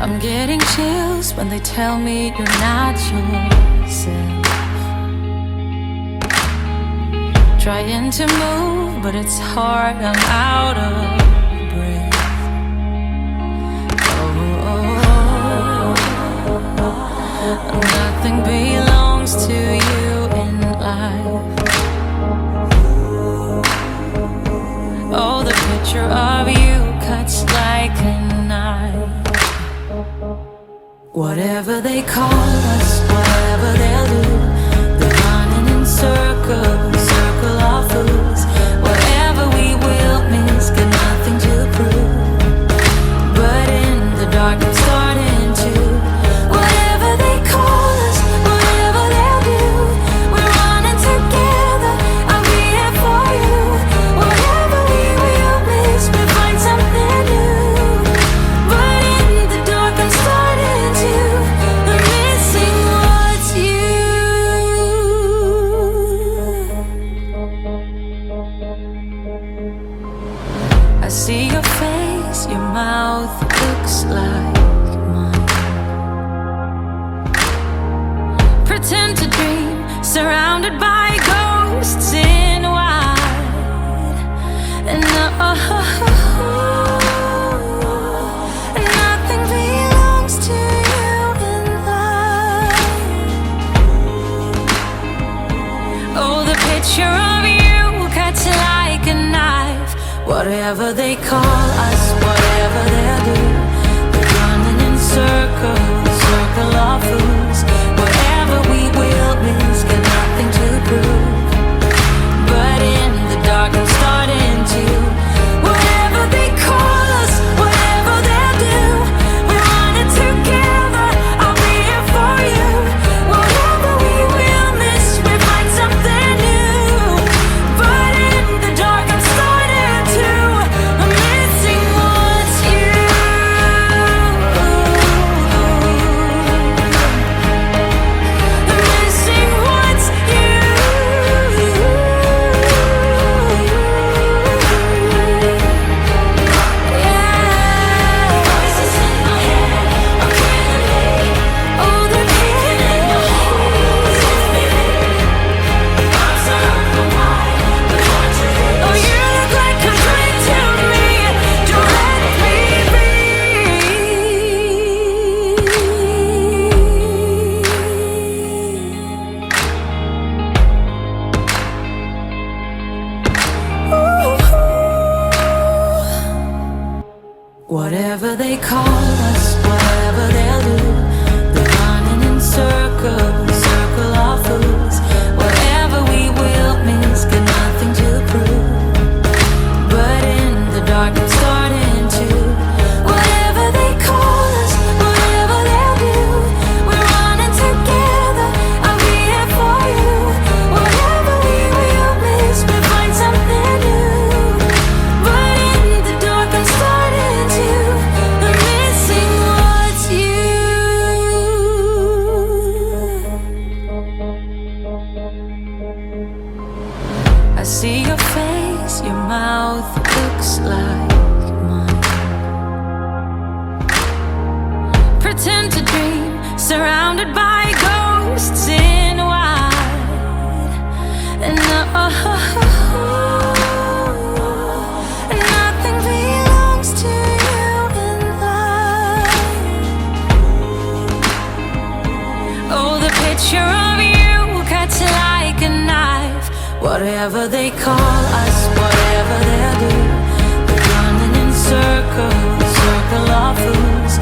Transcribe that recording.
I'm getting chills when they tell me you're not yourself. Trying to move, but it's hard, I'm out of breath. Oh, nothing belongs to you in life. Oh, the picture of you cuts like a knife. Whatever they call us, whatever they'll do, they're running in circles, circle of fools. Whatever we will miss, got nothing to prove. But in the dark I'm starting to. Whatever they call us, whatever they'll do, we're running together, I'll be here for you. Whatever we will miss, we'll find something new. But in the dark I'm starting to. I'm missing what's you. I see your face, your mouth looks like mine. Pretend to dream, surrounded by ghosts in white. And nothing belongs to you in life. Oh, the picture of you cuts like a knife. Whatever they call us, whatever they'll do, they're running in circles, circle of fools. Whatever we will miss, got nothing to prove. But in the dark I'm starting to. Whatever they call us, whatever they'll do, we're running together, I'll be here for you. Whatever we will miss, we find something new. But in the dark I'm starting to. I'm missing what's you. I'm missing what's you. Yeah. Voices in my head are killing me. Oh, they're killing me. Arms are open wide, but hard to reach. Oh, you look like a dream to me. Don't let me be. Whatever they call us, whatever they'll do, they're running in circles, circle of fools. Whatever we will miss, got nothing to prove. But in the dark I'm starting to. Whatever they call us, whatever they'll do, we're running together, I'll be here for you. Whatever we will miss, we'll find something new. But in the dark I'm starting to. I'm missing what's you. I see your face, your mouth looks like mine. Pretend to dream, surrounded by ghosts in white. And nothing belongs to you in life. Oh, the picture of you cuts like a knife. Whatever they call us, whatever they'll do, they're running in circles, circle of fools.